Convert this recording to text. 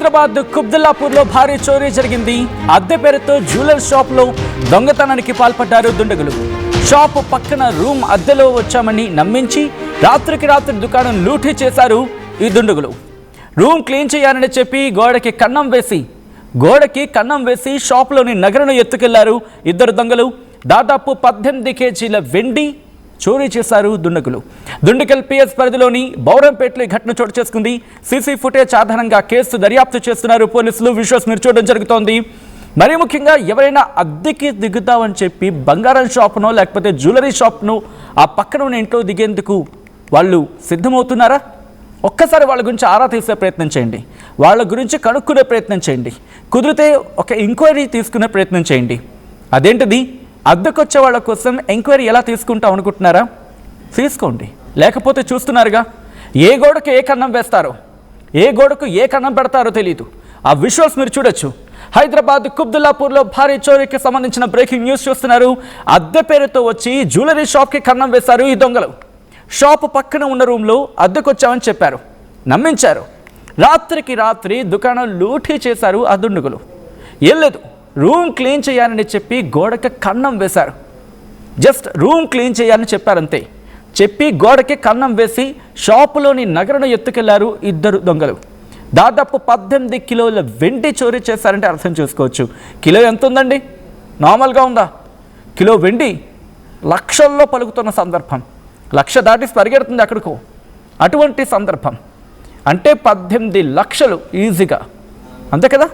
హైదరాబాద్ కుబ్దుల్లాపూర్లో భారీ చోరీ జరిగింది. అద్దె పేరుతో జ్యువెలర్ షాప్లో దొంగతనానికి పాల్పడ్డారు దుండగులు. షాప్ పక్కన రూమ్ అద్దెలో వచ్చామని నమ్మించి రాత్రికి రాత్రి దుకాణం లూటీ చేశారు ఈ దుండగులు. రూమ్ క్లీన్ చేయాలని చెప్పి గోడకి కన్నం వేసి షాప్లోని నగలను ఎత్తుకెళ్లారు ఇద్దరు దొంగలు. దాదాపు 18 కేజీల వెండి చోరీ చేశారు దుండగులు. దుండికల్ పిఎస్ పరిధిలోని బౌరంపేటలో ఈ ఘటన చోటు చేసుకుంది. సీసీ ఫుటేజ్ ఆధారంగా కేసు దర్యాప్తు చేస్తున్నారు పోలీసులు. విజువల్స్ మీరు చూడడం జరుగుతోంది. మరీ ముఖ్యంగా ఎవరైనా అద్దెకి దిగుతామని చెప్పి బంగారం షాప్నో లేకపోతే జ్యువెలరీ షాప్ను ఆ పక్కన ఉన్న ఇంట్లో దిగేందుకు వాళ్ళు సిద్ధమవుతున్నారా? ఒక్కసారి వాళ్ళ గురించి ఆరా తీసే ప్రయత్నం చేయండి. వాళ్ళ గురించి కనుక్కునే ప్రయత్నం చేయండి. కుదిరితే ఒక ఎంక్వైరీ తీసుకునే ప్రయత్నం చేయండి. అదేంటిది, అద్దెకొచ్చే వాళ్ళ కోసం ఎంక్వైరీ ఎలా తీసుకుంటాం అనుకుంటున్నారా? తీసుకోండి. లేకపోతే చూస్తున్నారుగా, ఏ గోడకు ఏ కన్నం వేస్తారో, ఏ గోడకు ఏ కన్నం పెడతారో తెలియదు. ఆ విజువల్స్ మీరు చూడొచ్చు. హైదరాబాద్ కుబ్దుల్లాపూర్లో భారీ చోరీకి సంబంధించిన బ్రేకింగ్ న్యూస్ చూస్తున్నారు. అద్దె పేరుతో వచ్చి జ్యువెలరీ షాప్కి కన్నం వేశారు ఈ దొంగలు. షాప్ పక్కన ఉన్న రూమ్లో అద్దెకొచ్చామని చెప్పారు, నమ్మించారు. రాత్రికి రాత్రి దుకాణం లూటీ చేశారు ఆ దుండగులు. ఏం లేదు, రూమ్ క్లీన్ చేయాలని చెప్పి గోడకి కన్నం వేశారు. జస్ట్ రూమ్ క్లీన్ చేయాలని చెప్పారంతే. చెప్పి గోడకి కన్నం వేసి షాపులోని నగలను ఎత్తుకెళ్లారు ఇద్దరు దొంగలు. దాదాపు 18 కిలోల వెండి చోరీ చేశారంటే అర్థం చేసుకోవచ్చు. కిలో ఎంత ఉందండి? నార్మల్గా ఉందా? కిలో వెండి లక్షల్లో పలుకుతున్న సందర్భం. 1,00,000 దాటి పరిగెడుతుంది అక్కడికో. అటువంటి సందర్భం అంటే 18 లక్షలు ఈజీగా, అంతే కదా.